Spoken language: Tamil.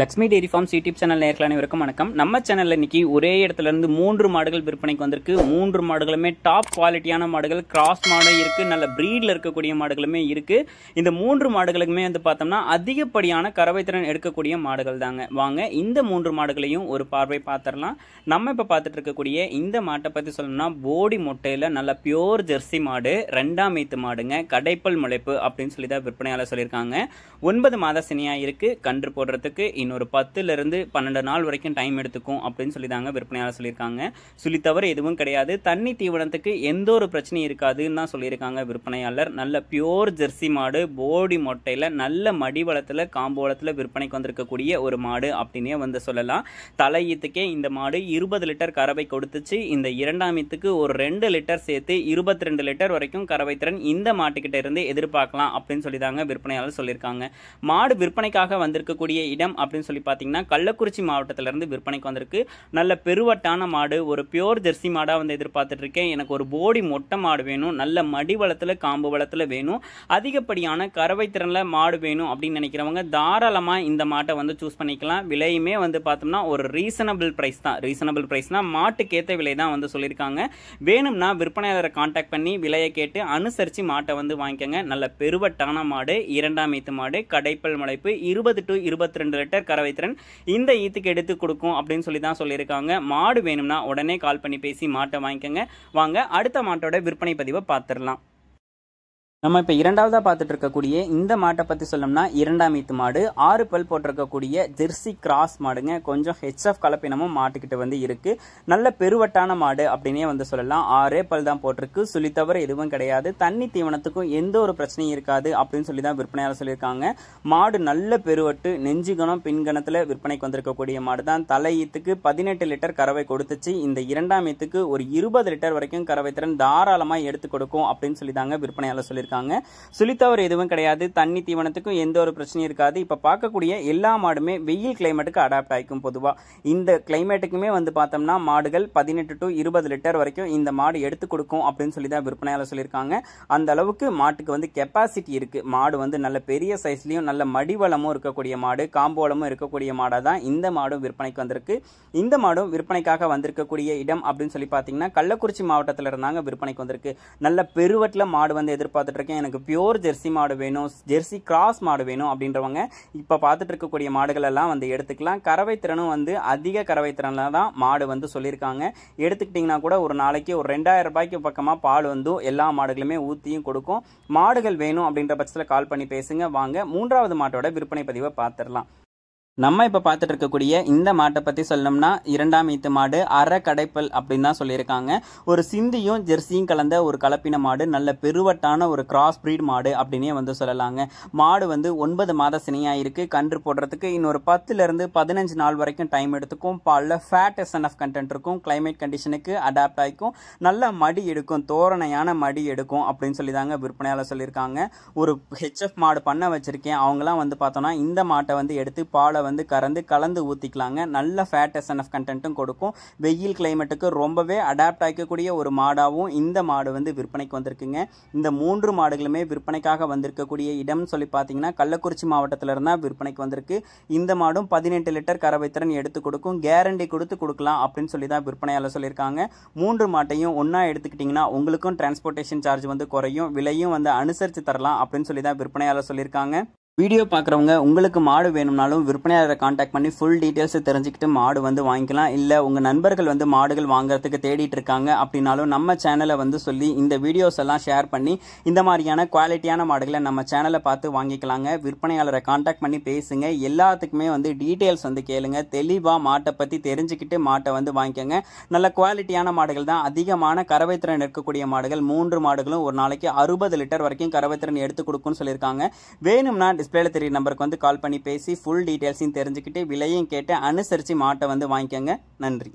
Lakshmi dairy farms YouTube channel நேயர்கள் அனைவருக்கும் வணக்கம். நம்ம சேனல்ல இன்னைக்கு ஒரே இடத்துல இருந்து 3 மாடுகள் விற்பனைக்கு வந்திருக்கு. 3 மாடுகளுமே டாப் குவாலிட்டியான மாடுகள், கிராஸ் மாடும் இருக்கு, நல்ல பிரீட்ல இருக்கக்கூடிய மாடுகளுமே இருக்கு. இந்த 3 மாடுகளுக்குமே வந்து பார்த்தோம்னா அதிகப்படியான கறவை திறன் எடுக்கக்கூடிய மாடுகள் தாங்க. வாங்க இந்த 3 மாடுகளையும் ஒரு பார்வை பார்த்துடலாம். நம்ம இப்ப பார்த்துட்டு இருக்கக்கூடிய இந்த மாட்டை பத்தி சொல்லணும்னா போடி மொட்டையில நல்ல பியோர் ஜெர்சி மாடு, 2ஆம் ஈத்து மாடுங்க, கடைப்பல் முளைப்பு அப்படின்னு சொல்லி தான் விற்பனையாளர் சொல்லியிருக்காங்க. 9 மாத சினியா இருக்கு. கன்று போடுறதுக்கு இன்னொரு 10 இருந்து 12 நாள் வரைக்கும் டைம் எடுத்துக்கும் அப்படின்னு சொல்லி தாங்க விற்பனையாளர் சொல்லியிருக்காங்க. சொல்லி தவிர எதுவும் கிடையாது. தண்ணி தீவனத்துக்கு எந்த ஒரு பிரச்சனையும் இருக்காதுன்னு தான் சொல்லியிருக்காங்க விற்பனையாளர். நல்ல பியோர் ஜெர்சி மாடு, போடி மொட்டையில நல்ல மடிவளத்துல காம்போளத்துல விற்பனைக்கு வந்திருக்கக்கூடிய ஒரு மாடு அப்படின்னே வந்து சொல்லலாம். தலையீத்துக்கே இந்த மாடு 20 லிட்டர் கறவை கொடுத்துச்சு. இந்த 2ஆம் ஈத்துக்கு ஒரு 2 லிட்டர் சேர்த்து 22 லிட்டர் வரைக்கும் கறவை திறன் இந்த மாட்டுக்கிட்ட இருந்து எதிர்பார்க்கலாம் அப்படின்னு சொல்லி தாங்க விற்பனையாளர் சொல்லியிருக்காங்க. மாடு விற்பனைக்காக வந்திருக்கக்கூடிய இடம் அப்படின்னு சொல்லி பார்த்தீங்கன்னா கள்ளக்குறிச்சி மாவட்டத்திலிருந்து விற்பனைக்கு வந்திருக்கு. நல்ல பெருவட்டான மாடு, ஒரு பியோர் ஜெர்சி மாடா வந்து எதிர்பார்த்துட்டு இருக்கேன். எனக்கு ஒரு போடி மொட்டை மாடு வேணும், நல்ல மடி வளத்துல காம்பு வளத்துல வேணும், அதிகப்படியான கறவை திறன்ல மாடு வேணும் அப்படின்னு நினைக்கிறவங்க தாராளமா இந்த மாட்டை வந்து சூஸ் பண்ணிக்கலாம். விலையுமே வந்து பார்த்தோம்னா ஒரு ரீசனபிள் பிரைஸ் தான். ரீசனபிள் பிரைஸ்னா மாட்டுக்கு ஏற்ற விலை தான் வந்து சொல்லியிருக்காங்க. வேணும்னா விற்பனையாளரை கான்டாக்ட் பண்ணி விலையை கேட்டு அனுசரித்து மாட்டை வந்து வாங்கிக்கோங்க. நல்ல பெருவட்டான மாடு, 2ஆம் ஈத்து மாடு, கடைப்பல் முளைப்பு, 20 to 22 லிட்டர் கறவை திறன் இந்த ஈத்துக்கு எடுத்து கொடுக்கும் அப்படின்னு சொல்லி தான் சொல்லியிருக்காங்க. மாடு வேணும்னா உடனே கால் பண்ணி பேசி மாட்டை வாங்கிக்கோங்க. வாங்க அடுத்த மாட்டோட விற்பனை பதிவை பார்த்துடலாம். நம்ம இப்போ இரண்டாவதா பார்த்துட்டு இருக்கக்கூடிய இந்த மாட்டை பற்றி சொல்லணும்னா 2ஆம் ஈத்து மாடு, 6 பல் போட்டிருக்கக்கூடிய ஜெர்சி கிராஸ் மாடுங்க. கொஞ்சம் ஹெச்எஃப் கலப்பினமும் மாட்டுக்கிட்ட வந்து இருக்கு. நல்ல பெருவட்டான மாடு அப்படின்னே வந்து சொல்லலாம். 6 பல் தான் போட்டிருக்கு. சொல்லி தவிர எதுவும் கிடையாது. தண்ணி தீவனத்துக்கும் எந்த ஒரு பிரச்சனையும் இருக்காது அப்படின்னு சொல்லி தான் விற்பனையாளர் சொல்லியிருக்காங்க. மாடு நல்ல பெருவட்டு, நெஞ்சுகணம் பின்கணத்தில் விற்பனைக்கு வந்திருக்கக்கூடிய மாடு தான். தலை ஈத்துக்கு 18 லிட்டர் கறவை கொடுத்துச்சு. இந்த 2ஆம் ஈத்துக்கு ஒரு 20 லிட்டர் வரைக்கும் கறவை திறன் தாராளமாக எடுத்து கொடுக்கும் அப்படின்னு சொல்லி தாங்க விற்பனையாளர் சொல்லியிருக்காங்க. சுழித்தவர் எதுவும் கிடையாது. தண்ணி தீவனத்துக்கும் எந்த ஒரு பிரச்சனையும் இருக்காது. இப்ப பார்க்கக்கூடிய எல்லா மாடுமே வெயில் கிளைமேட்டுக்கு அடாப்ட் ஆகிக்கும். பொதுவா இந்த கிளைமேட்டுக்குமே வந்து பார்த்தோம்னா மாடுகள் 18 to 20 லிட்டர் வரைக்கும் இந்த மாடு எடுத்து கொடுக்கும் அப்படின்னு சொல்லி தான் விற்பனையாளர் சொல்லியிருக்காங்க. அந்த அளவுக்கு மாட்டுக்கு வந்து கெப்பாசிட்டி இருக்கு. மாடு வந்து நல்ல பெரிய சைஸ்லயும் நல்ல மடிவளமும் இருக்கக்கூடிய மாடு, காம்போலமும் இருக்கக்கூடிய மாடா தான் இந்த மாடும் விற்பனைக்கு வந்திருக்கு. இந்த மாடும் விற்பனைக்காக வந்திருக்கக்கூடிய இடம் அப்படின்னு சொல்லி பார்த்தீங்கன்னா கள்ளக்குறிச்சி மாவட்டத்தில் இருந்தாங்க விற்பனைக்கு வந்திருக்கு. நல்ல பெருவட்டில் மாடு வந்து எதிர்பார்த்துட்டு இருக்கேன். எனக்கு பியோர் ஜெர்சி மாடு வேணும், ஜெர்சி கிராஸ் மாடு வேணும் அப்படின்றவங்க இப்ப பார்த்துட்டு இருக்கக்கூடிய மாடுகள் எல்லாம் வந்து எடுத்துக்கலாம். கறவை திறனும் வந்து அதிக கறவை திறன்ல தான் மாடு வந்து சொல்லியிருக்காங்க. எடுத்துக்கிட்டீங்கன்னா கூட ஒரு நாளைக்கு ஒரு 2000 ரூபாய்க்கு பக்கமா பால் வந்து எல்லா மாடுகளுமே ஊத்தியும் கொடுக்கும். மாடுகள் வேணும் அப்படின்ற பட்சத்தில் கால் பண்ணி பேசுங்க. வாங்க 3ஆவது மாட்டோட விற்பனை பதிவை பார்த்துடலாம். நம்ம இப்ப பார்த்துட்டு இருக்கக்கூடிய இந்த மாட்டை பத்தி சொல்லணும்னா 2ஆம் ஈத்து மாடு, அரை கடைப்பல் அப்படின்னு தான் சொல்லியிருக்காங்க. ஒரு சிந்தியும் ஜெர்சியும் கலந்த ஒரு கலப்பின மாடு, நல்ல பெருவட்டான ஒரு கிராஸ் பிரீட் மாடு அப்படின்னே வந்து சொல்லலாங்க. மாடு வந்து 9 மாத சினையா இருக்கு. கன்று போடுறதுக்கு இன்னொரு 10 இருந்து 15 நாள் வரைக்கும் டைம் எடுத்துக்கும். பால்ல ஃபேட் எஸ்என்எஃப் கண்டென்ட் இருக்கும். கிளைமேட் கண்டிஷனுக்கு அடாப்ட் ஆகிக்கும். நல்ல மடி எடுக்கும், தோரணையான மடி எடுக்கும் அப்படின்னு சொல்லி தாங்க விற்பனையாளர் சொல்லியிருக்காங்க. ஒரு ஹெச்எஃப் மாடு பண்ண வச்சிருக்கேன். அவங்களாம் வந்து பார்த்தோம்னா இந்த மாட்டை வந்து எடுத்து பாலை வந்து கலந்து ஊத்திக்கலாங்க. நல்ல ஃபேட் எஸ்என்எஃப் கண்டென்ட்டும் கொடுக்கும். வெயில் கிளைமேட்டுக்கு ரொம்பவே அடாப்ட் ஆகக்கூடிய ஒரு மாடாவும் இந்த மாடு வந்து விற்பனைக்கு வந்திருக்குங்க. இந்த 3 மாடுகளுமே விற்பனைக்காக வந்திருக்கக்கூடிய இடம் சொல்லி பார்த்தீங்கன்னா கள்ளக்குறிச்சி மாவட்டத்தில் இருந்தா விற்பனைக்கு வந்திருக்கு. இந்த மாடும் 18 லிட்டர் கறவை திறன் எடுத்து கொடுக்கும். கேரண்டி கொடுத்து கொடுக்கலாம் அப்படின்னு சொல்லி தான் விற்பனையாளர் சொல்லியிருக்காங்க. 3 மாட்டையும் ஒன்னா எடுத்துக்கிட்டீங்கன்னா உங்களுக்கும் டிரான்ஸ்போர்டேஷன் சார்ஜ் வந்து குறையும், விலையும் வந்து அனுசரித்து தரலாம் அப்படின்னு சொல்லி தான் விற்பனையாளர் சொல்லியிருக்காங்க. வீடியோ பார்க்குறவங்க உங்களுக்கு மாடு வேணும்னாலும் விற்பனையாளரை கான்டாக்ட் பண்ணி ஃபுல் டீட்டெயில்ஸ் தெரிஞ்சுக்கிட்டு மாடு வந்து வாங்கிக்கலாம். இல்லை உங்கள் நண்பர்கள் வந்து மாடுகள் வாங்குறதுக்கு தேடிட்டு இருக்காங்க அப்படின்னாலும் நம்ம சேனலை வந்து சொல்லி இந்த வீடியோஸ் எல்லாம் ஷேர் பண்ணி இந்த மாதிரியான குவாலிட்டியான மாடுகளை நம்ம சேனலை பார்த்து வாங்கிக்கலாங்க. விற்பனையாளரை கான்டாக்ட் பண்ணி பேசுங்க. எல்லாத்துக்குமே வந்து டீட்டெயில்ஸ் வந்து கேளுங்க. தெளிவாக மாட்டை பற்றி தெரிஞ்சுக்கிட்டு மாட்டை வந்து வாங்கிக்கோங்க. நல்ல குவாலிட்டியான மாடுகள் தான். அதிகமான கறவை திறன் இருக்கக்கூடிய மாடுகள். 3 மாடுகளும் ஒரு நாளைக்கு 60 லிட்டர் வரைக்கும் கறவை திறன் எடுத்து கொடுக்கும்னு சொல்லியிருக்காங்க. வேணும்னா டிஸ்பிளேல தெரிய நம்பருக்கு வந்து கால் பண்ணி பேசி ஃபுல் டீடைல்ஸையும் தெரிஞ்சுக்கிட்டு விலையும் கேட்டு அனுசரித்து மாட்டை வந்து வாங்கிக்கோங்க. நன்றி.